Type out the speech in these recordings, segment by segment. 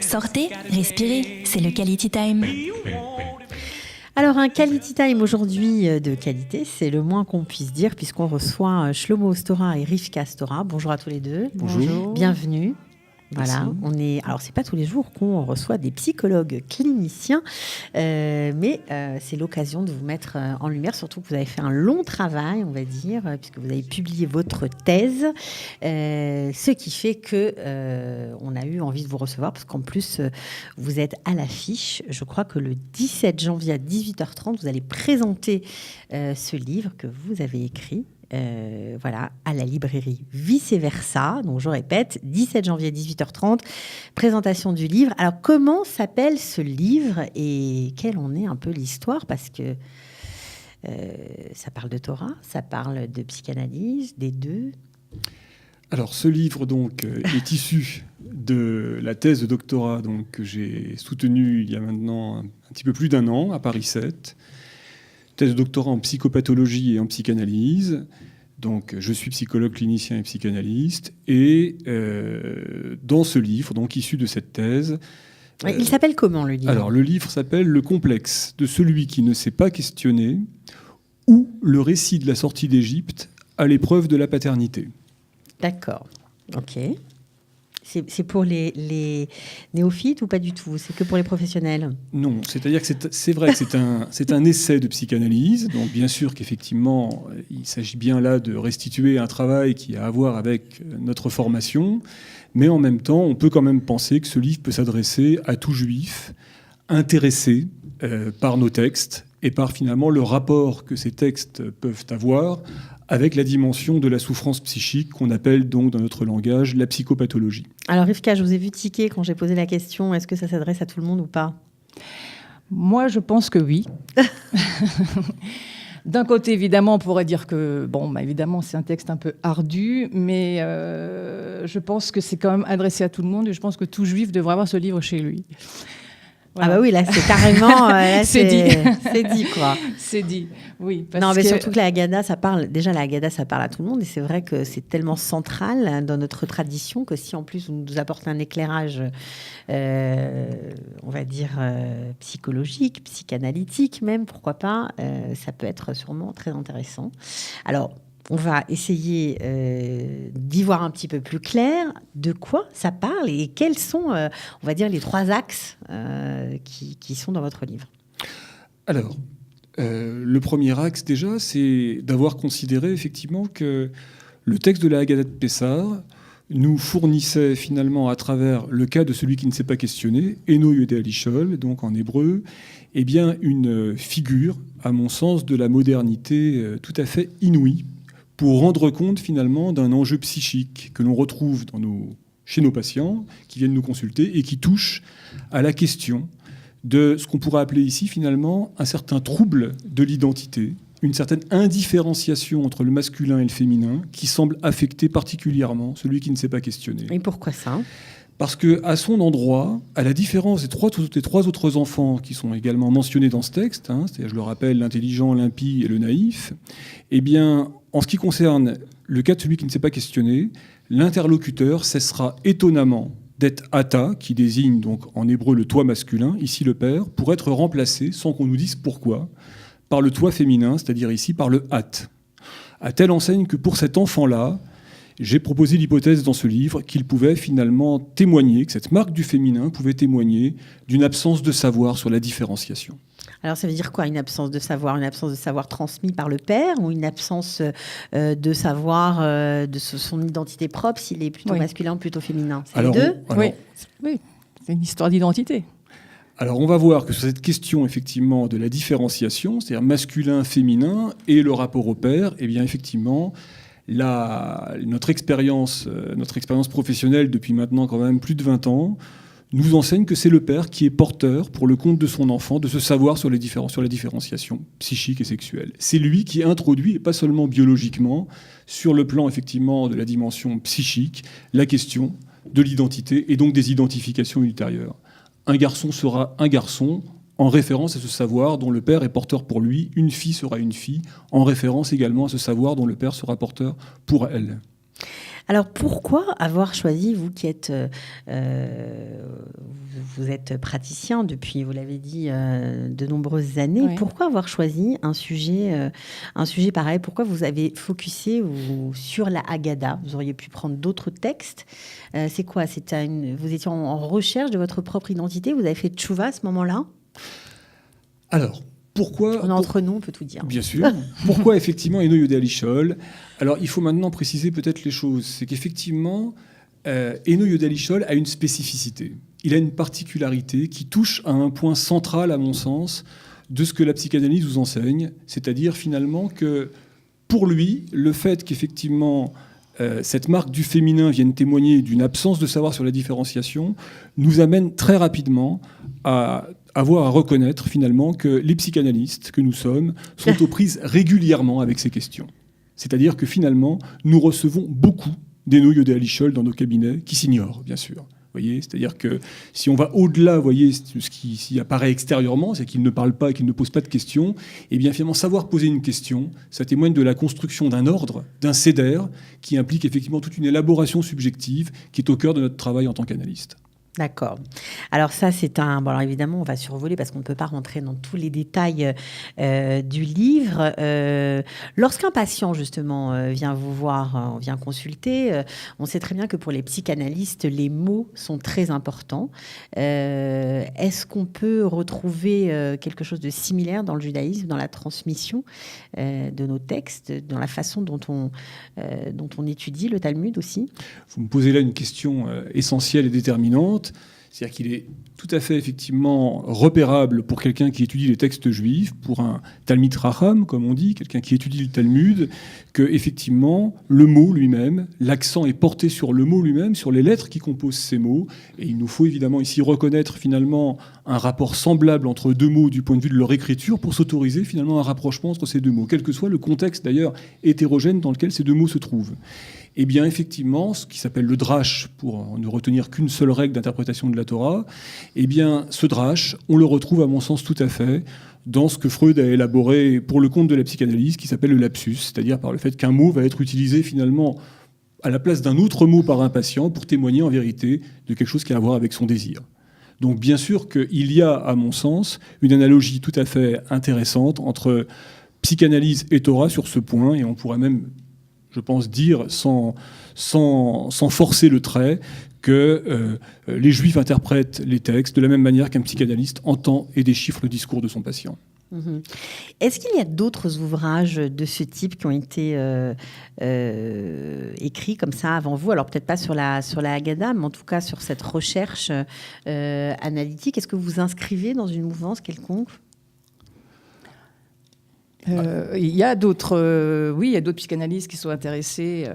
Sortez, respirez, c'est le Quality Time. Alors un Quality Time aujourd'hui de qualité, c'est le moins qu'on puisse dire puisqu'on reçoit Shlomo Stora et Rivka Stora. Bonjour à tous les deux. Bonjour. Bienvenue. Voilà, Merci. alors c'est pas tous les jours qu'on reçoit des psychologues cliniciens, mais c'est l'occasion de vous mettre en lumière, surtout que vous avez fait un long travail, on va dire, puisque vous avez publié votre thèse, ce qui fait que on a eu envie de vous recevoir, parce qu'en plus vous êtes à l'affiche. Je crois que le 17 janvier à 18h30, vous allez présenter ce livre que vous avez écrit. Voilà, à la librairie Vice Versa. Donc je répète, 17 janvier 18h30, présentation du livre. Alors comment s'appelle ce livre et quelle en est un peu l'histoire? Parce que ça parle de Torah, ça parle de psychanalyse, des deux. Alors ce livre donc est issu de la thèse de doctorat donc, que j'ai soutenue il y a maintenant un petit peu plus d'un an à Paris 7. Thèse de doctorat en psychopathologie et en psychanalyse. Donc, je suis psychologue clinicien et psychanalyste. Et dans ce livre, donc issu de cette thèse... Il s'appelle comment, le livre? Alors, le livre s'appelle « Le complexe de celui qui ne s'est pas questionné ou le récit de la sortie d'Égypte à l'épreuve de la paternité ». D'accord. Ok. C'est pour les néophytes ou pas du tout? C'est que pour les professionnels? Non, c'est-à-dire que c'est vrai que c'est un essai de psychanalyse. Donc bien sûr qu'effectivement, il s'agit bien là de restituer un travail qui a à voir avec notre formation. Mais en même temps, on peut quand même penser que ce livre peut s'adresser à tout juif intéressé par nos textes et par finalement le rapport que ces textes peuvent avoir avec la dimension de la souffrance psychique qu'on appelle donc dans notre langage la psychopathologie. Alors Rivka, je vous ai vu tiquer quand j'ai posé la question, est-ce que ça s'adresse à tout le monde ou pas? Moi, je pense que oui. D'un côté, évidemment, on pourrait dire que, évidemment, c'est un texte un peu ardu, mais je pense que c'est quand même adressé à tout le monde et je pense que tout juif devrait avoir ce livre chez lui. Voilà. Ah bah oui, là c'est carrément, c'est dit. C'est dit quoi. C'est dit, oui. Non mais surtout que la Haggadah, ça parle à tout le monde et c'est vrai que c'est tellement central dans notre tradition que si en plus on nous apporte un éclairage, on va dire psychologique, psychanalytique même, pourquoi pas, ça peut être sûrement très intéressant. Alors, on va essayer d'y voir un petit peu plus clair de quoi ça parle et quels sont, on va dire, les trois axes qui sont dans votre livre. Alors, le premier axe déjà, c'est d'avoir considéré effectivement que le texte de la Haggadah de Pessah nous fournissait finalement à travers le cas de celui qui ne s'est pas questionné, Eno Yodea Lishol, donc en hébreu, eh bien une figure, à mon sens, de la modernité tout à fait inouïe, pour rendre compte finalement d'un enjeu psychique que l'on retrouve chez nos patients qui viennent nous consulter et qui touche à la question de ce qu'on pourrait appeler ici finalement un certain trouble de l'identité, une certaine indifférenciation entre le masculin et le féminin qui semble affecter particulièrement celui qui ne s'est pas questionné. Et pourquoi ça ? Parce qu'à son endroit, à la différence des trois autres enfants qui sont également mentionnés dans ce texte, c'est-à-dire, je le rappelle, l'intelligent, l'impie et le naïf, eh bien, en ce qui concerne le cas de celui qui ne s'est pas questionné, l'interlocuteur cessera étonnamment d'être ata, qui désigne donc en hébreu le toi masculin, ici le père, pour être remplacé, sans qu'on nous dise pourquoi, par le toi féminin, c'est-à-dire ici par le at. À telle enseigne que pour cet enfant-là, j'ai proposé l'hypothèse dans ce livre qu'il pouvait finalement témoigner, que cette marque du féminin pouvait témoigner d'une absence de savoir sur la différenciation. Alors ça veut dire quoi, une absence de savoir? Une absence de savoir transmis par le père ou une absence de savoir de son identité propre, s'il est plutôt masculin ou plutôt féminin? C'est les deux? Oui, c'est une histoire d'identité. Alors on va voir que sur cette question effectivement de la différenciation, c'est-à-dire masculin-féminin et le rapport au père, eh bien effectivement, notre expérience professionnelle depuis maintenant quand même plus de 20 ans nous enseigne que c'est le père qui est porteur, pour le compte de son enfant, de ce savoir sur la différenciation psychique et sexuelle. C'est lui qui introduit, et pas seulement biologiquement, sur le plan effectivement de la dimension psychique, la question de l'identité et donc des identifications ultérieures. Un garçon sera un garçon en référence à ce savoir dont le père est porteur pour lui. Une fille sera une fille en référence également à ce savoir dont le père sera porteur pour elle. Alors pourquoi avoir choisi, vous qui êtes, vous êtes praticien depuis, vous l'avez dit, de nombreuses années, Oui. pourquoi avoir choisi un sujet pareil? Pourquoi vous avez focusé sur la Haggadah? Vous auriez pu prendre d'autres textes. C'est quoi? Vous étiez en recherche de votre propre identité? Vous avez fait tchouva à ce moment-là? Alors, pourquoi... On est entre nous, on peut tout dire. Bien sûr. Pourquoi effectivement Eno Yodéa Lichol? Alors il faut maintenant préciser peut-être les choses. C'est qu'effectivement, Eno Yodéa Lichol a une spécificité. Il a une particularité qui touche à un point central, à mon sens, de ce que la psychanalyse vous enseigne. C'est-à-dire finalement que pour lui, le fait qu'effectivement cette marque du féminin vienne témoigner d'une absence de savoir sur la différenciation nous amène très rapidement à avoir à reconnaître finalement que les psychanalystes que nous sommes sont aux prises régulièrement avec ces questions. C'est-à-dire que finalement, nous recevons beaucoup d'Eno Yodéa Lichol dans nos cabinets qui s'ignorent, bien sûr. Voyez, c'est-à-dire que si on va au-delà, voyez, de ce qui apparaît extérieurement, c'est qu'il ne parle pas et qu'il ne pose pas de questions, et bien finalement savoir poser une question, ça témoigne de la construction d'un ordre, d'un cédère, qui implique effectivement toute une élaboration subjective qui est au cœur de notre travail en tant qu'analyste. D'accord. Alors ça, c'est un... Bon, alors évidemment, on va survoler parce qu'on ne peut pas rentrer dans tous les détails du livre. Lorsqu'un patient, justement, vient vous voir, vient consulter, on sait très bien que pour les psychanalystes, les mots sont très importants. Est-ce qu'on peut retrouver quelque chose de similaire dans le judaïsme, dans la transmission de nos textes, dans la façon dont on étudie le Talmud aussi? Vous me posez là une question essentielle et déterminante. C'est-à-dire qu'il est tout à fait effectivement repérable pour quelqu'un qui étudie les textes juifs, pour un Talmid Racham, comme on dit, quelqu'un qui étudie le Talmud, que effectivement le mot lui-même, l'accent est porté sur le mot lui-même, sur les lettres qui composent ces mots. Et il nous faut évidemment ici reconnaître finalement un rapport semblable entre deux mots du point de vue de leur écriture pour s'autoriser finalement un rapprochement entre ces deux mots, quel que soit le contexte d'ailleurs hétérogène dans lequel ces deux mots se trouvent. Eh bien, effectivement, ce qui s'appelle le drash, pour ne retenir qu'une seule règle d'interprétation de la Torah, eh bien, ce drash, on le retrouve, à mon sens, tout à fait dans ce que Freud a élaboré pour le compte de la psychanalyse, qui s'appelle le lapsus, c'est-à-dire par le fait qu'un mot va être utilisé, finalement, à la place d'un autre mot par un patient pour témoigner, en vérité, de quelque chose qui a à voir avec son désir. Donc, bien sûr qu'il y a, à mon sens, une analogie tout à fait intéressante entre psychanalyse et Torah sur ce point, et on pourrait même, je pense, dire sans forcer le trait que les Juifs interprètent les textes de la même manière qu'un psychanalyste entend et déchiffre le discours de son patient. Est-ce qu'il y a d'autres ouvrages de ce type qui ont été écrits comme ça avant vous? Alors peut-être pas sur la Haggadah, mais en tout cas sur cette recherche analytique. Est-ce que vous vous inscrivez dans une mouvance quelconque? Il y a d'autres, il y a d'autres psychanalystes qui sont intéressés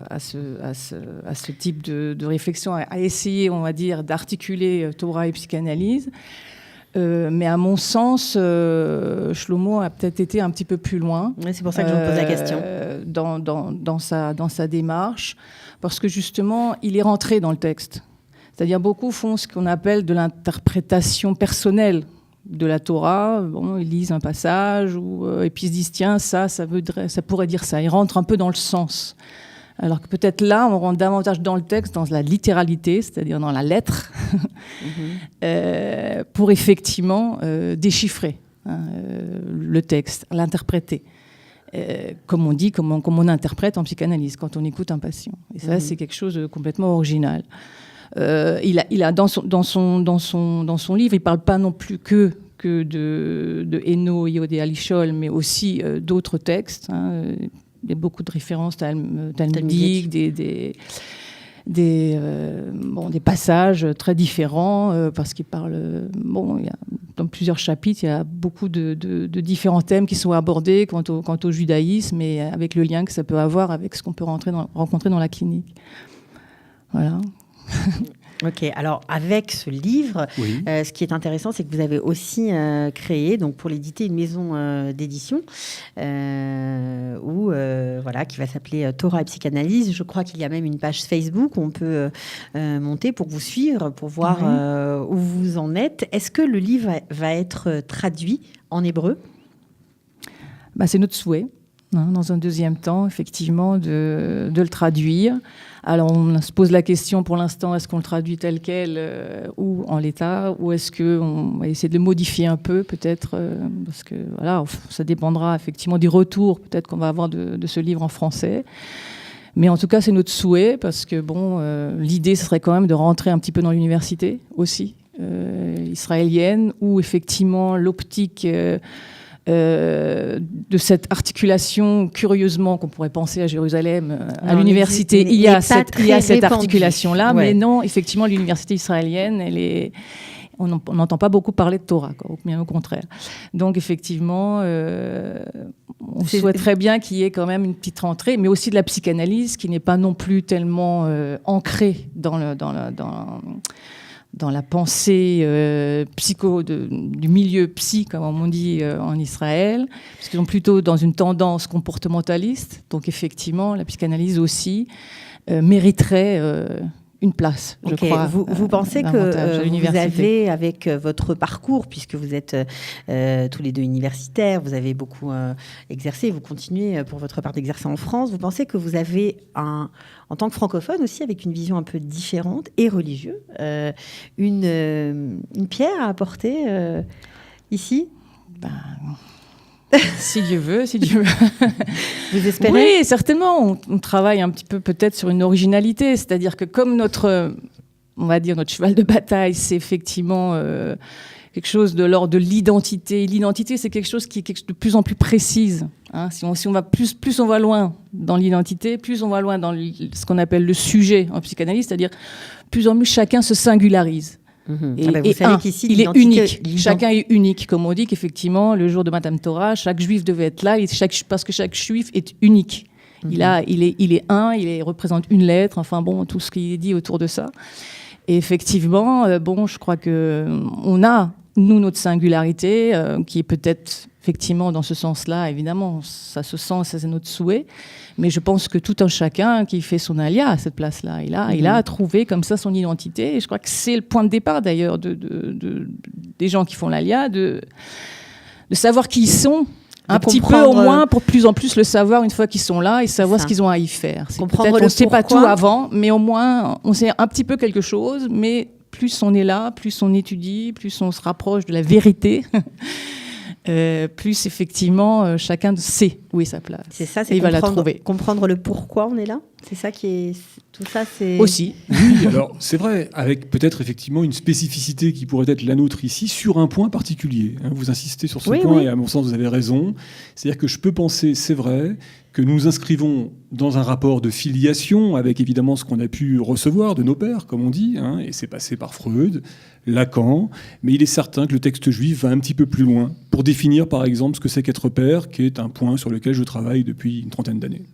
à ce type de réflexion, à essayer, on va dire, d'articuler Torah et psychanalyse. Mais à mon sens, Shlomo a peut-être été un petit peu plus loin. Oui, c'est pour ça que je vous pose la question. Dans sa démarche, parce que justement, il est rentré dans le texte. C'est-à-dire, beaucoup font ce qu'on appelle de l'interprétation personnelle de la Torah. Bon, ils lisent un passage et puis ils se disent tiens, ça pourrait dire ça. Ils rentrent un peu dans le sens. Alors que peut-être là, on rentre davantage dans le texte, dans la littéralité, c'est-à-dire dans la lettre, pour effectivement déchiffrer le texte, l'interpréter. Comme on dit, comme on interprète en psychanalyse quand on écoute un patient. Et ça, c'est quelque chose de complètement original. Il a dans son livre, il parle pas non plus que de Eno Yodéa Lichol, mais aussi d'autres textes. Il y a beaucoup de références talmudiques, des passages très différents parce qu'il parle. Dans plusieurs chapitres, il y a beaucoup de différents thèmes qui sont abordés quant au judaïsme et avec le lien que ça peut avoir avec ce qu'on peut rencontrer dans la clinique. Voilà. Ok, alors avec ce livre, Oui. Ce qui est intéressant, c'est que vous avez aussi créé, donc pour l'éditer, une maison d'édition qui va s'appeler Torah et Psychanalyse. Je crois qu'il y a même une page Facebook où on peut monter pour vous suivre, pour voir où vous en êtes. Est-ce que le livre va être traduit en hébreu? C'est notre souhait. dans un deuxième temps, effectivement, de le traduire. Alors, on se pose la question pour l'instant, est-ce qu'on le traduit tel quel ou en l'état, ou est-ce qu'on va essayer de le modifier un peu, peut-être, parce que voilà, ça dépendra effectivement du retour, peut-être qu'on va avoir de ce livre en français. Mais en tout cas, c'est notre souhait, parce que bon, l'idée, ce serait quand même de rentrer un petit peu dans l'université aussi, israélienne, où effectivement l'optique de cette articulation, curieusement, qu'on pourrait penser à Jérusalem, à l'université, il y a cette articulation-là, mais non, effectivement, l'université israélienne, on n'entend pas beaucoup parler de Torah, bien au contraire. Donc, effectivement, on souhaiterait bien qu'il y ait quand même une petite rentrée, mais aussi de la psychanalyse, qui n'est pas non plus tellement ancrée dans la pensée du milieu psy, comme on dit en Israël, parce qu'ils sont plutôt dans une tendance comportementaliste. Donc, effectivement, la psychanalyse aussi mériterait une place, je crois. Vous pensez que vous avez, avec votre parcours, puisque vous êtes tous les deux universitaires, vous avez beaucoup exercé, vous continuez pour votre part d'exercer en France, vous pensez que vous avez, en tant que francophone aussi, avec une vision un peu différente et religieuse, une pierre à apporter ici ? Si Dieu veut, si Dieu veut. Vous espérez ? Oui, certainement. On travaille un petit peu peut-être sur une originalité. C'est-à-dire que comme notre cheval de bataille, c'est effectivement quelque chose de l'ordre de l'identité. L'identité, c'est quelque chose qui est de plus en plus précise. Hein. Si on va plus on va loin dans l'identité, plus on va loin dans ce qu'on appelle le sujet en psychanalyse, c'est-à-dire plus en plus chacun se singularise. Et, vous savez qu'ici, il est unique. Chacun est unique. Comme on dit qu'effectivement, le jour de Madame Torah, chaque juif devait être là, parce que chaque juif est unique. Il est un, il représente une lettre, enfin bon, tout ce qui est dit autour de ça. Et effectivement, je crois qu'on a, nous, notre singularité, qui est peut-être effectivement dans ce sens-là, évidemment, ça se sent, ça c'est notre souhait. Mais je pense que tout un chacun qui fait son alia à cette place-là, il a trouvé comme ça son identité. Et je crois que c'est le point de départ d'ailleurs des gens qui font l'alia, de savoir qui ils sont, un petit peu au moins, pour plus en plus le savoir une fois qu'ils sont là et savoir ce qu'ils ont à y faire. Peut-être on ne sait pas tout avant, mais au moins on sait un petit peu quelque chose. Mais plus on est là, plus on étudie, plus on se rapproche de la vérité. Plus effectivement chacun sait où est sa place. C'est ça, c'est comprendre le pourquoi on est là. C'est ça qui est tout ça, c'est aussi. Oui, alors c'est vrai, avec peut-être effectivement une spécificité qui pourrait être la nôtre ici sur un point particulier. Hein, vous insistez sur ce point et à mon sens vous avez raison. C'est-à-dire que je peux penser, c'est vrai, que nous inscrivons dans un rapport de filiation avec évidemment ce qu'on a pu recevoir de nos pères, comme on dit, hein, et c'est passé par Freud, Lacan, mais il est certain que le texte juif va un petit peu plus loin pour définir par exemple ce que c'est qu'être père, qui est un point sur lequel je travaille depuis une trentaine d'années.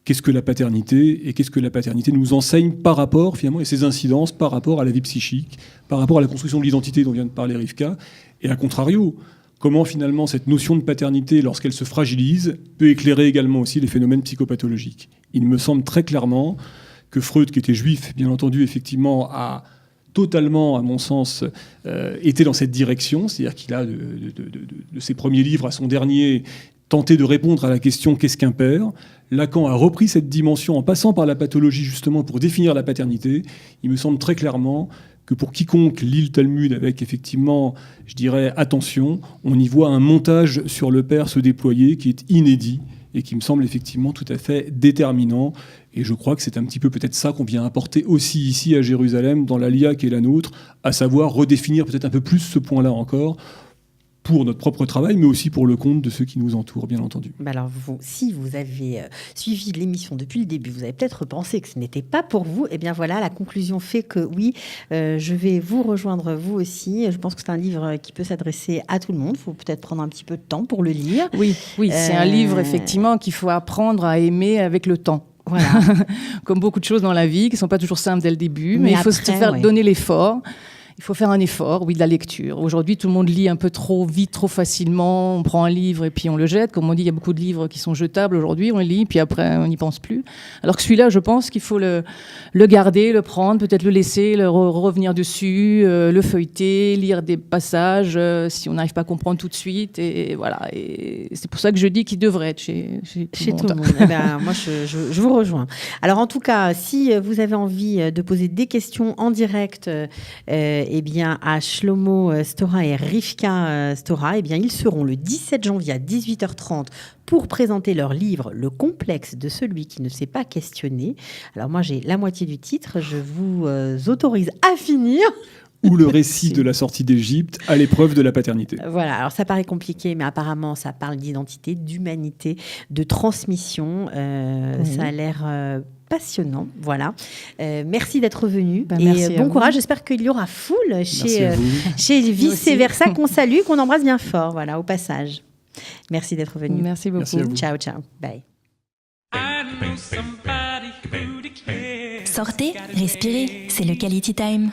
Qu'est-ce que la paternité et qu'est-ce que la paternité nous enseigne par rapport finalement et ses incidences par rapport à la vie psychique, par rapport à la construction de l'identité dont vient de parler Rivka, et à contrario, comment finalement cette notion de paternité, lorsqu'elle se fragilise, peut éclairer également aussi les phénomènes psychopathologiques. Il me semble très clairement que Freud, qui était juif, bien entendu, effectivement, a totalement, à mon sens, été dans cette direction, c'est-à-dire qu'il a, de ses premiers livres à son dernier, tenté de répondre à la question « qu'est-ce qu'un père ?» Lacan a repris cette dimension en passant par la pathologie justement pour définir la paternité. Il me semble très clairement que pour quiconque lit le Talmud avec effectivement, je dirais, attention, on y voit un montage sur le père se déployer qui est inédit et qui me semble effectivement tout à fait déterminant. Et je crois que c'est un petit peu peut-être ça qu'on vient apporter aussi ici à Jérusalem, dans l'Alia qui est la nôtre, à savoir redéfinir peut-être un peu plus ce point-là encore, pour notre propre travail, mais aussi pour le compte de ceux qui nous entourent, bien entendu. Alors, si vous avez suivi l'émission depuis le début, vous avez peut-être pensé que ce n'était pas pour vous. Eh bien voilà, la conclusion fait que oui, je vais vous rejoindre vous aussi. Je pense que c'est un livre qui peut s'adresser à tout le monde. Il faut peut-être prendre un petit peu de temps pour le lire. Oui, c'est un livre effectivement qu'il faut apprendre à aimer avec le temps. Voilà. Comme beaucoup de choses dans la vie qui ne sont pas toujours simples dès le début, mais il faut se faire donner l'effort. Il faut faire un effort, oui, de la lecture. Aujourd'hui, tout le monde lit un peu trop vite, trop facilement. On prend un livre et puis on le jette. Comme on dit, il y a beaucoup de livres qui sont jetables aujourd'hui. On les lit, puis après, on n'y pense plus. Alors que celui-là, je pense qu'il faut le garder, le prendre, peut-être le laisser, revenir dessus, le feuilleter, lire des passages si on n'arrive pas à comprendre tout de suite. Et voilà. Et c'est pour ça que je dis qu'il devrait être chez tout le monde. Eh ben, moi, je vous rejoins. Alors, en tout cas, si vous avez envie de poser des questions en direct eh bien, à Shlomo Stora et Rivka Stora, eh bien, ils seront le 17 janvier à 18h30 pour présenter leur livre « Le complexe de celui qui ne s'est pas questionné ». Alors moi, j'ai la moitié du titre. Je vous autorise à finir. Ou le récit de la sortie d'Égypte à l'épreuve de la paternité. Voilà, alors ça paraît compliqué, mais apparemment, ça parle d'identité, d'humanité, de transmission. Ça a l'air... passionnant, voilà. Merci d'être venu et bon courage. J'espère qu'il y aura foule chez Vice et Versa qu'on salue, qu'on embrasse bien fort, voilà, au passage. Merci d'être venu. Merci beaucoup. Merci à vous. Ciao, ciao. Bye. Sortez, respirez, c'est le Quality Time.